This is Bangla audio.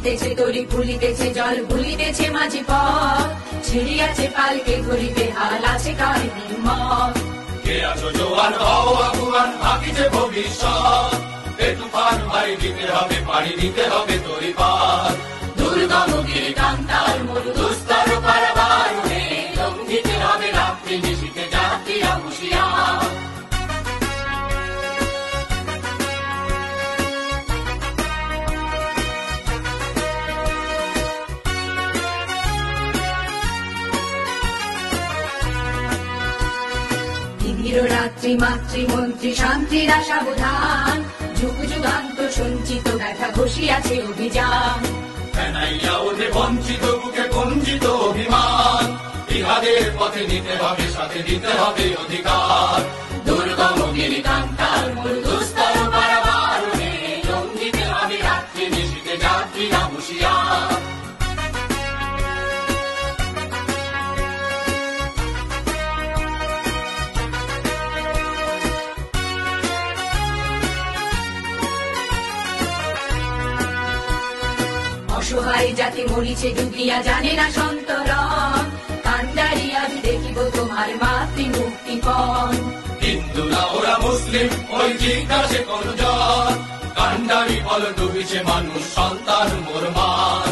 উঠিতেছে তরি ফুলিতেছে জল ভুলিতেছে মাঝি পথ ছিড়িয়াছে পালকে ধরিতে হাল আছে কার নির্মল কে আছো জোয়ান হও আগুয়ান ভাবিছে ভবিষ্যৎ এ তুফান ভাই দিতে হবে পাড়ি দিতে হবে তরি পার দুর্গম গিরি কান্তার মরু দুস্তর পারাবারণে লঙ্ঘিতে হবে রাত্রি নিশীথে যাত্রীরা হুঁশিয়ার রাত্রি মাতৃমন্ত্রী শান্তিরা সাবধান যুগ যুগান্ত সঞ্চিত ব্যথা ঘষিয়াছে অভিযান ওঠে বঞ্চিত বুকে কঞ্চিত অভিমান ইহাদের পথে নিতে হবে সাথে দিতে হবে অধিকার দুর্গম গিরি কান্তার মরু দুস্তর পারাবারণে লঙ্ঘিতে হবে রাত্রি নিশীথে যাত্রীরা হুঁশিয়ার অসহায় জাতি মরিছে ডুবিয়া জানে না সন্তরণ কান্ডারি আজ দেখিব তোমার মাতৃ মুক্তিপণ হিন্দু না ওরা মুসলিম ওই জিজ্ঞাসে কোন জন কান্ডারি বল ডুবিছে মানুষ সন্তান মোর মান